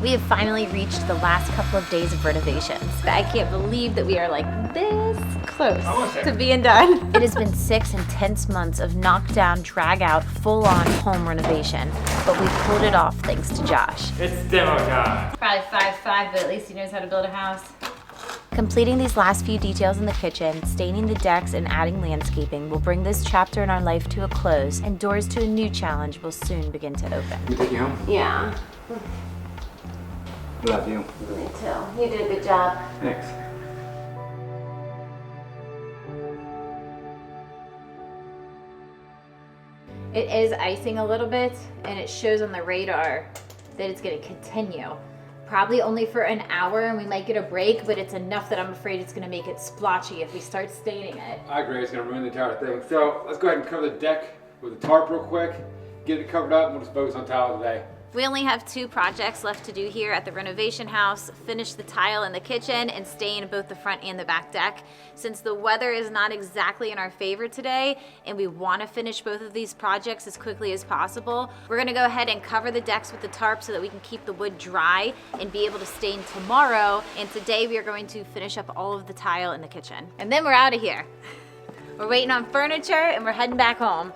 We have finally reached the last couple of days of renovations. I can't believe that we are like this close to being done. It has been 6 intense months of knockdown, drag out, full on home renovation, but we pulled it off thanks to Josh. It's demo time. Probably 5'5", but at least he knows how to build a house. Completing these last few details in the kitchen, staining the decks, and adding landscaping will bring this chapter in our life to a close, and doors to a new challenge will soon begin to open. We take you home? Yeah. Love you. Me too. You did a good job. Thanks. It is icing a little bit, and it shows on the radar that it's going to continue. Probably only for an hour, and we might get a break, but it's enough that I'm afraid it's going to make it splotchy if we start staining it. I agree, it's going to ruin the entire thing. So let's go ahead and cover the deck with a tarp real quick, get it covered up, and we'll just focus on tile today. We only have 2 projects left to do here at the renovation house: finish the tile in the kitchen and stain both the front and the back deck. Since the weather is not exactly in our favor today and we want to finish both of these projects as quickly as possible, we're going to go ahead and cover the decks with the tarp so that we can keep the wood dry and be able to stain tomorrow. And today we are going to finish up all of the tile in the kitchen. And then we're out of here. We're waiting on furniture and we're heading back home.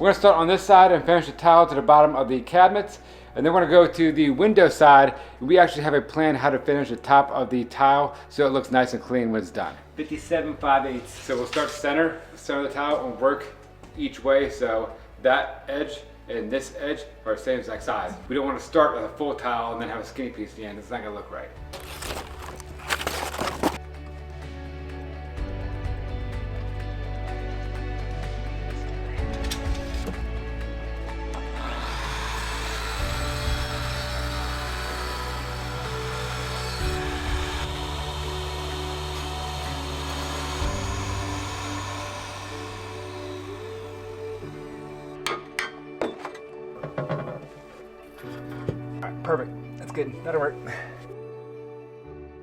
We're going to start on this side and finish the tile to the bottom of the cabinets, and then we're going to go to the window side. We actually have a plan how to finish the top of the tile so it looks nice and clean when it's done. 57 5/8. So we'll start center of the tile and work each way so that edge and this edge are the same exact size. We don't want to start with a full tile and then have a skinny piece at the end. It's not going to look right. Perfect. That's good. That'll work.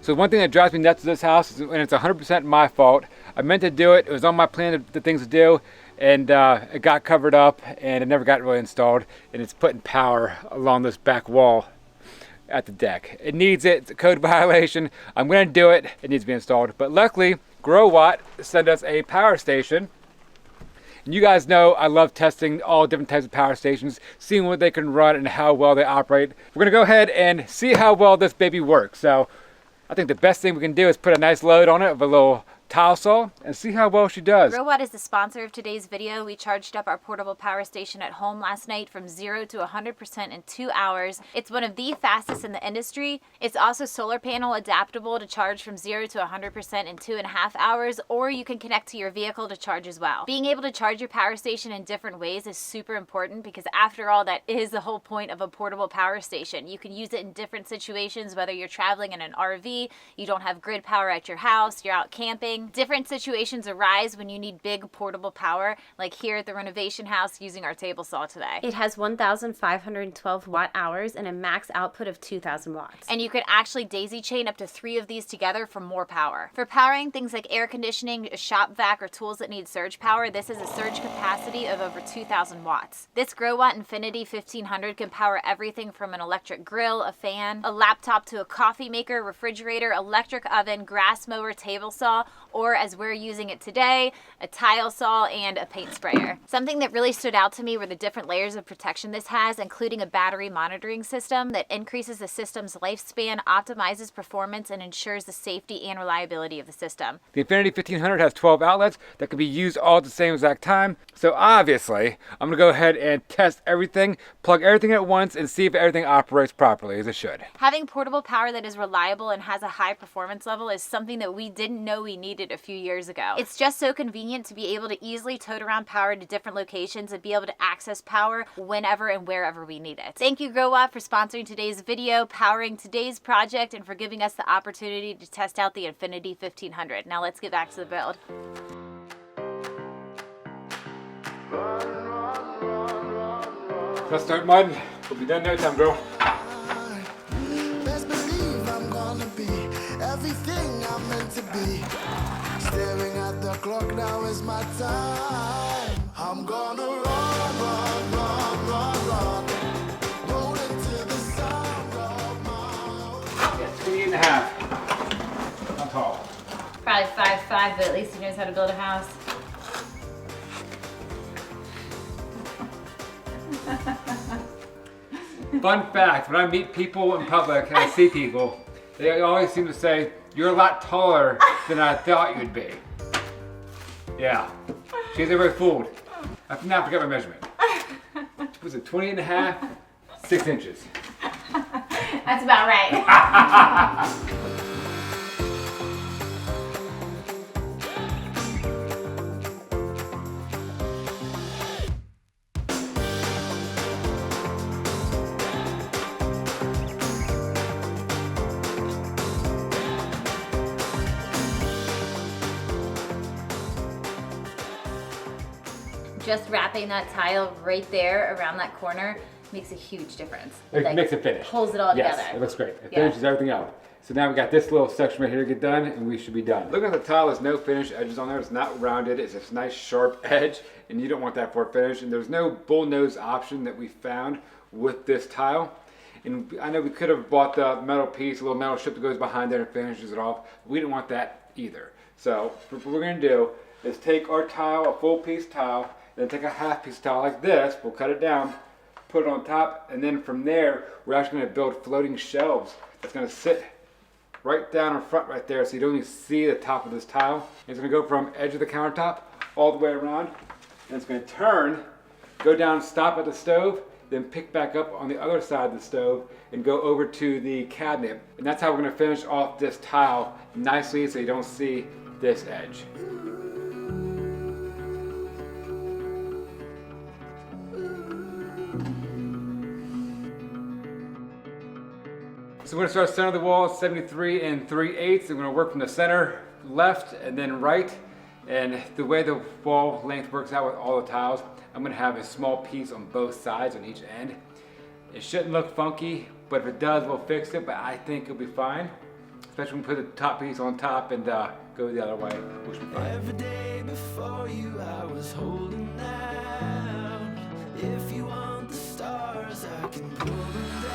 So one thing that drives me nuts to this house is when it's 100% my fault. I meant to do it. It was on my plan of the things to do, and it got covered up, and it never got really installed. And it's putting power along this back wall at the deck. It needs it. It's a code violation. I'm going to do it. It needs to be installed. But luckily, GrowWatt sent us a power station. And you guys know I love testing all different types of power stations, seeing what they can run and how well they operate. We're gonna go ahead and see how well this baby works. So I think the best thing we can do is put a nice load on it of a little tile saw and see how well she does. GrowWatt is the sponsor of today's video. We charged up our portable power station at home last night from 0 to 100% in 2 hours. It's one of the fastest in the industry. It's also solar panel adaptable to charge from 0 to 100% in 2.5 hours, or you can connect to your vehicle to charge as well. Being able to charge your power station in different ways is super important because after all, that is the whole point of a portable power station. You can use it in different situations, whether you're traveling in an RV, you don't have grid power at your house, you're out camping. Different situations arise when you need big portable power, like here at the renovation house using our table saw today. It has 1,512 watt hours and a max output of 2,000 watts. And you could actually daisy chain up to 3 of these together for more power. For powering things like air conditioning, a shop vac, or tools that need surge power, this is a surge capacity of over 2,000 watts. This GrowWatt Infinity 1500 can power everything from an electric grill, a fan, a laptop to a coffee maker, refrigerator, electric oven, grass mower, table saw, or as we're using it today, a tile saw and a paint sprayer. Something that really stood out to me were the different layers of protection this has, including a battery monitoring system that increases the system's lifespan, optimizes performance, and ensures the safety and reliability of the system. The Infinity 1500 has 12 outlets that can be used all at the same exact time. So obviously, I'm gonna go ahead and test everything, plug everything at once, and see if everything operates properly as it should. Having portable power that is reliable and has a high performance level is something that we didn't know we needed a few years ago. It's just so convenient to be able to easily tote around power to different locations and be able to access power whenever and wherever we need it. Thank you, GrowWatt, for sponsoring today's video, powering today's project, and for giving us the opportunity to test out the Infinity 1500. Now let's get back to the build. Let's start mudding. We'll be done no time, girl. Best believe I'm gonna be everything I'm meant to be. Staring at the clock, now is my time. I'm gonna run, run, run, run, run. Roll into the sound of my Yeah, 28.5. Not tall. Probably 5'5", but at least he knows how to build a house. Fun fact, when I meet people in public and I see people, they always seem to say, "You're a lot taller than I thought you'd be." Yeah, she's very fooled. I now forget my measurement. Was it 20.5? 6 inches. That's about right. Just wrapping that tile right there around that corner makes a huge difference. It makes it finish. Pulls it all yes, together. It looks great. It Yeah. finishes everything out. So now we got this little section right here to get done, and we should be done. Look at the tile, there's no finish edges on there. It's not rounded. It's a nice sharp edge, and you don't want that for a finish. And there's no bull nose option that we found with this tile. And I know we could have bought the metal piece, a little metal strip that goes behind there and finishes it off. We didn't want that either. So what we're gonna do is take our tile, a full piece tile, then take a half piece tile like this, we'll cut it down, put it on top, and then from there, we're actually gonna build floating shelves that's gonna sit right down in front right there so you don't even see the top of this tile. It's gonna go from edge of the countertop all the way around, and it's gonna turn, go down, stop at the stove, then pick back up on the other side of the stove and go over to the cabinet. And that's how we're gonna finish off this tile nicely so you don't see this edge. So we're gonna start center of the wall, 73 3/8. We're gonna work from the center left and then right. And the way the wall length works out with all the tiles, I'm gonna have a small piece on both sides on each end. It shouldn't look funky, but if it does, we'll fix it, but I think it'll be fine. Especially when we put the top piece on top and go the other way, which will be fine. Every day before you, I was holding out. If you want the stars, I can pull them down.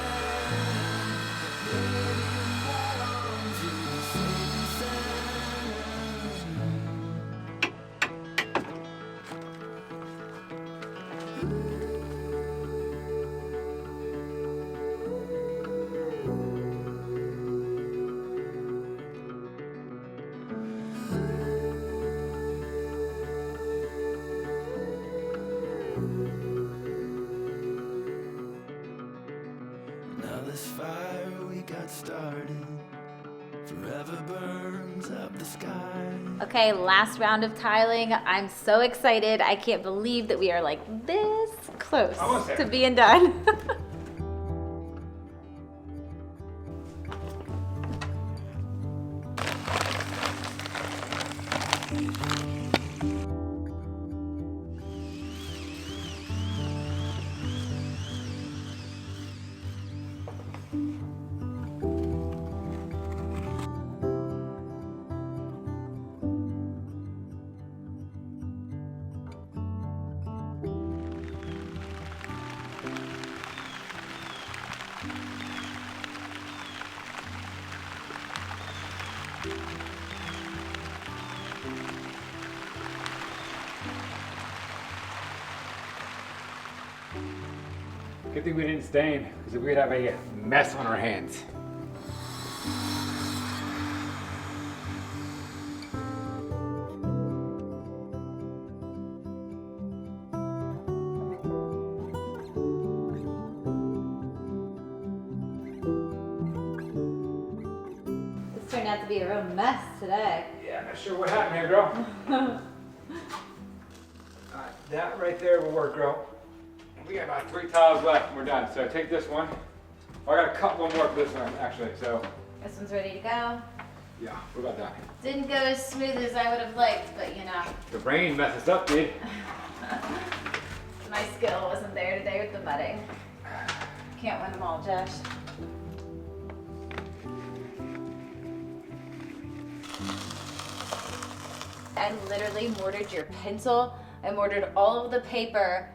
Now this fire we got started forever burns up the sky. Okay, last round of tiling. I'm so excited. I can't believe that we are like this close Almost there. to being done. Good thing we didn't stain, because we'd have a mess on our hands. This turned out to be a real mess today. Yeah, I'm not sure what happened here, girl. Alright, that right there will work, girl. We got about 3 tiles left and we're done. So take this one. Oh, I gotta cut one more for this one, actually. So, This one's ready to go. yeah, we're about done. Didn't go as smooth as I would have liked, but you know. The rain messes up, dude. skill wasn't there today with the mudding. Can't win them all, Josh. I literally mortared your pencil. I mortared all of the paper,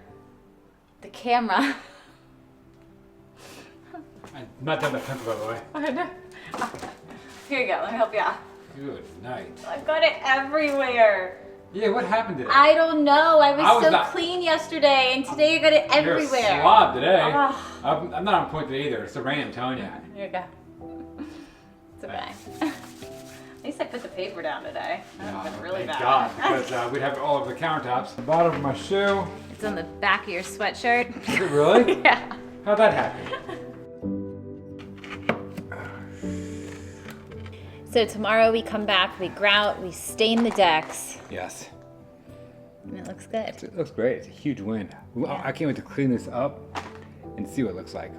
the camera. I'm not done the pencil, by the way. Here you go, let me help you out. Good night. I've got it everywhere. Yeah, what happened today? I don't know. I was so not clean yesterday, and today I got it You're everywhere. a slob today. Oh. I'm not on point today either. It's the rain, I'm telling you. Here you go. It's okay. At least I put the paper down today. That would have been really Thank bad. God, because we'd have it all over the countertops. The bottom of my shoe. It's on the back of your sweatshirt. Is it really? Yeah. How'd that happen? So tomorrow we come back, we grout, we stain the decks, Yes. and it looks good. It looks great. It's a huge win. Yeah. I can't wait to clean this up and see what it looks like.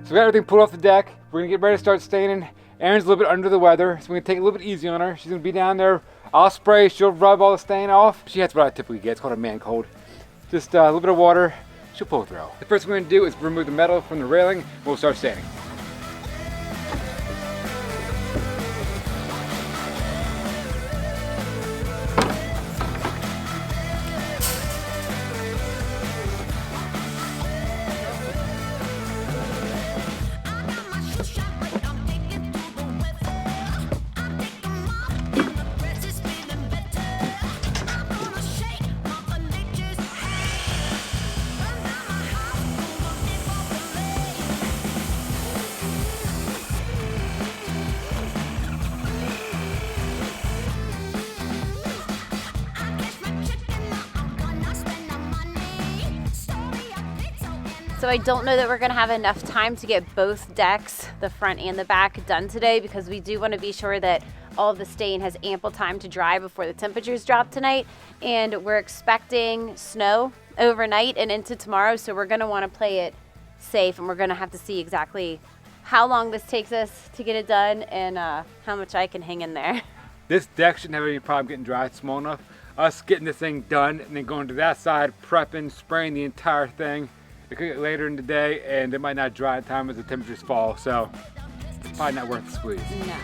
So we got everything pulled off the deck. We're gonna get ready to start staining. Erin's a little bit under the weather, so we're gonna take it a little bit easy on her. She's gonna be down there. I'll spray, she'll rub all the stain off. She has what I typically get, it's called a man cold. Just a little bit of water, she'll pull through. The first thing we're gonna do is remove the metal from the railing, and we'll start staining. So I don't know that we're gonna have enough time to get both decks, the front and the back, done today because we do wanna be sure that all of the stain has ample time to dry before the temperatures drop tonight. And we're expecting snow overnight and into tomorrow, so we're gonna wanna play it safe, and we're gonna have to see exactly how long this takes us to get it done and how much I can hang in there. This deck shouldn't have any problem getting dry, it's small enough. Us getting this thing done and then going to that side, prepping, spraying the entire thing. It could get later in the day and it might not dry in time as the temperatures fall, so it's probably not worth the squeeze. No.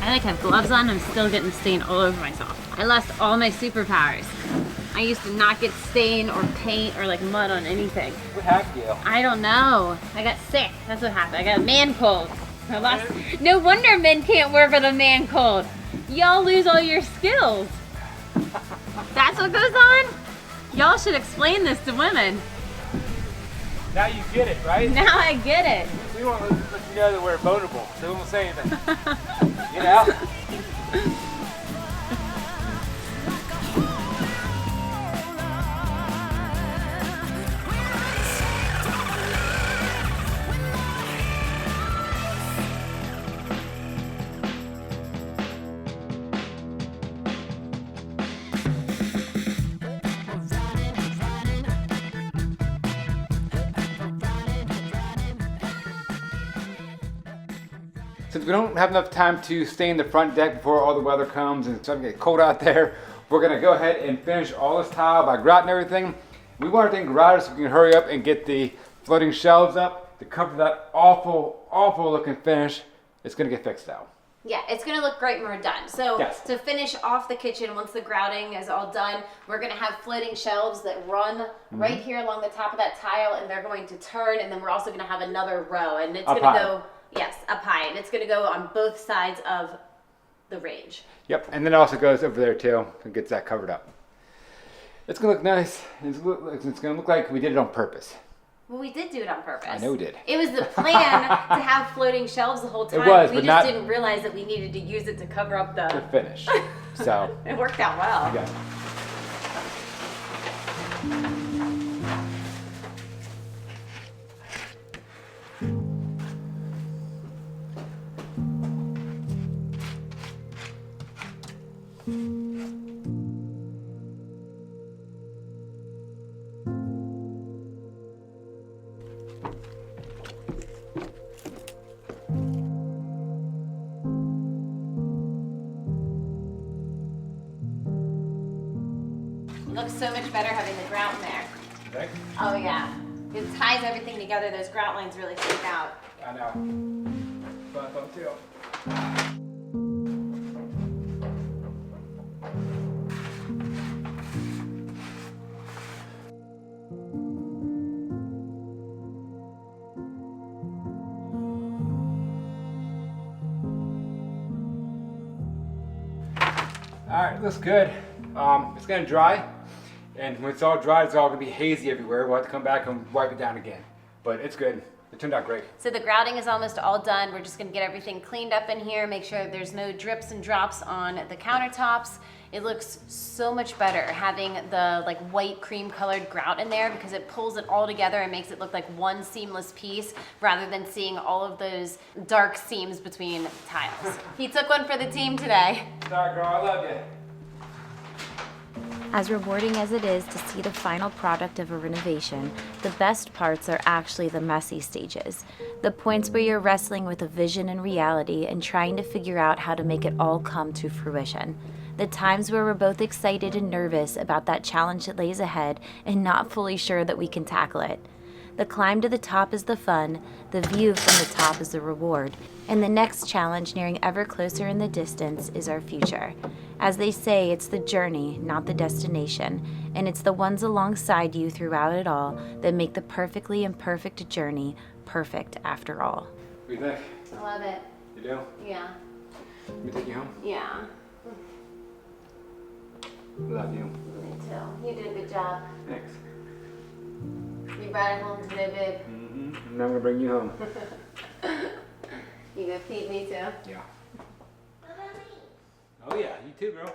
I like have gloves on, I'm still getting stain all over myself. I lost all my superpowers. I used to not get stain or paint or like mud on anything. What happened to you? I don't know. I got sick. That's what happened. I got a man cold. I lost. No wonder men can't work with a man cold. Y'all lose all your skills. That's what goes on? Y'all should explain this to women. Now you get it, right? Now I get it. We want to let you know that we're vulnerable, so we won't say anything. Get out. Since we don't have enough time to stain the front deck before all the weather comes and it's starting to get cold out there, we're gonna go ahead and finish all this tile by grouting everything. We want everything grouted so we can hurry up and get the floating shelves up to cover that awful, awful looking finish. It's gonna get fixed out. Yeah, it's gonna look great when we're done. So Yes. to finish off the kitchen, once the grouting is all done, we're gonna have floating shelves that run right here along the top of that tile, and they're going to turn, and then we're also gonna have another row, and it's Up gonna high. go, yes, up high, and it's gonna go on both sides of the range. Yep, and then it also goes over there too and gets that covered up. It's gonna look nice. It's gonna look like we did it on purpose. Well, we did do it on purpose. I know we did. It was the plan to have floating shelves the whole time. It was, we but just not didn't realize that we needed to use it to cover up the finish. So it worked out well. yeah. It looks so much better having the grout in there. Right? Oh yeah. It ties everything together. Those grout lines really stick out. I know. Fun too. All right, looks good. It's gonna dry, and when it's all dry, it's all gonna be hazy everywhere. We'll have to come back and wipe it down again. But it's good. It turned out great. So the grouting is almost all done. We're just gonna get everything cleaned up in here, make sure there's no drips and drops on the countertops. It looks so much better having the like white cream colored grout in there because it pulls it all together and makes it look like one seamless piece rather than seeing all of those dark seams between tiles. He took one for the team today. Sorry, girl, I love you. As rewarding as it is to see the final product of a renovation, the best parts are actually the messy stages. The points where you're wrestling with a vision and reality and trying to figure out how to make it all come to fruition. The times where we're both excited and nervous about that challenge that lays ahead and not fully sure that we can tackle it. The climb to the top is the fun, the view from the top is the reward, and the next challenge nearing ever closer in the distance is our future. As they say, it's the journey, not the destination, and it's the ones alongside you throughout it all that make the perfectly imperfect journey perfect after all. What do you think? I love it. You do? Yeah. Let me take you home. Yeah. Love you. Me too. You did a good job. Thanks. You brought it home today, babe. Mm-hmm. And I'm gonna bring you home. You gonna feed me too? Yeah. Oh yeah, you too, girl.